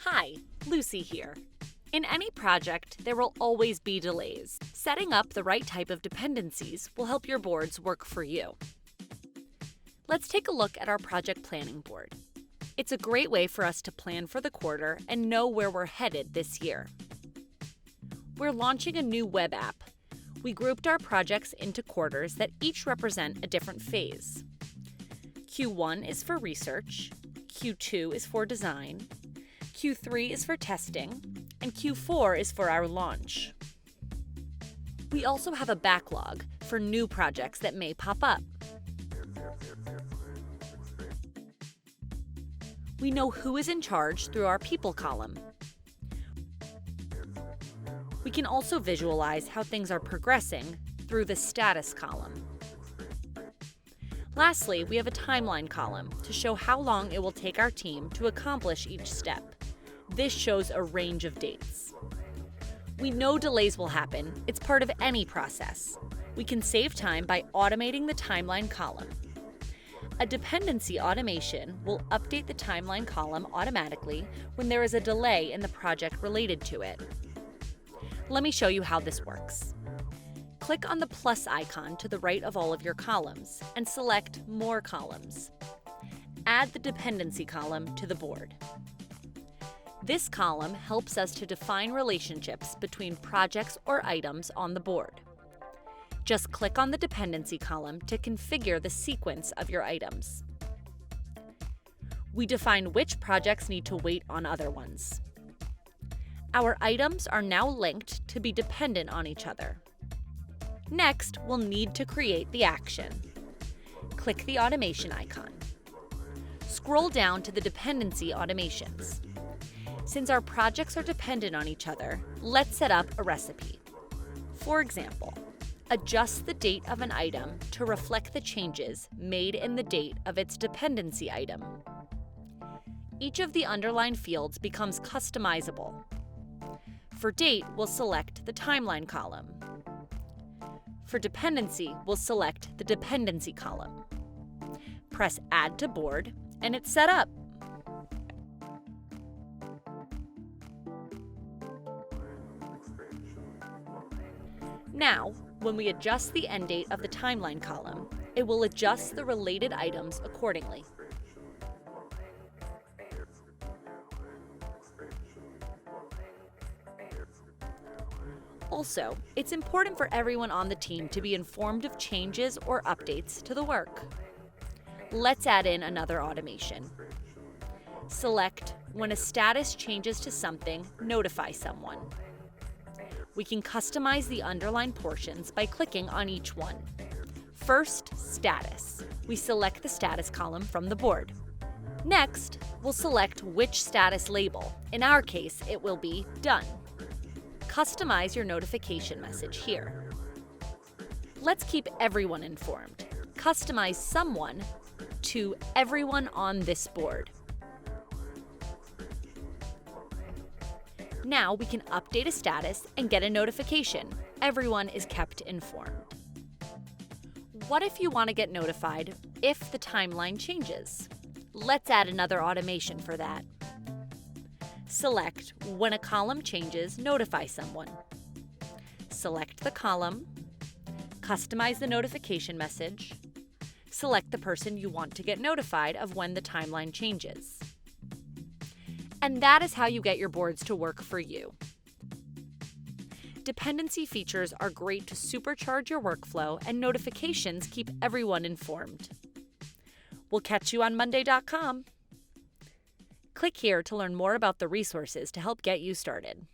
Hi, Lucy here. In any project, there will always be delays. Setting up the right type of dependencies will help your boards work for you. Let's take a look at our project planning board. It's a great way for us to plan for the quarter and know where we're headed this year. We're launching a new web app. We grouped our projects into quarters that each represent a different phase. Q1 is for research, Q2 is for design, Q3 is for testing, and Q4 is for our launch. We also have a backlog for new projects that may pop up. We know who is in charge through our people column. We can also visualize how things are progressing through the status column. Lastly, we have a timeline column to show how long it will take our team to accomplish each step. This shows a range of dates. We know delays will happen. It's part of any process. We can save time by automating the timeline column. A dependency automation will update the timeline column automatically when there is a delay in the project related to it. Let me show you how this works. Click on the plus icon to the right of all of your columns and select More Columns. Add the dependency column to the board. This column helps us to define relationships between projects or items on the board. Just click on the dependency column to configure the sequence of your items. We define which projects need to wait on other ones. Our items are now linked to be dependent on each other. Next, we'll need to create the action. Click the automation icon. Scroll down to the dependency automations. Since our projects are dependent on each other, let's set up a recipe. For example, adjust the date of an item to reflect the changes made in the date of its dependency item. Each of the underlined fields becomes customizable. For date, we'll select the timeline column. For dependency, we'll select the dependency column. Press Add to Board, and it's set up. Now, when we adjust the end date of the timeline column, it will adjust the related items accordingly. Also, it's important for everyone on the team to be informed of changes or updates to the work. Let's add in another automation. Select When a status changes to something, notify someone. We can customize the underlined portions by clicking on each one. First, status. We select the status column from the board. Next, we'll select which status label. In our case, it will be Done. Customize your notification message here. Let's keep everyone informed. Customize Someone to Everyone on this board. Now we can update a status and get a notification. Everyone is kept informed. What if you want to get notified if the timeline changes? Let's add another automation for that. Select When a column changes, notify someone. Select the column, customize the notification message, select the person you want to get notified of when the timeline changes. And that is how you get your boards to work for you. Dependency features are great to supercharge your workflow, and notifications keep everyone informed. We'll catch you on monday.com. Click here to learn more about the resources to help get you started.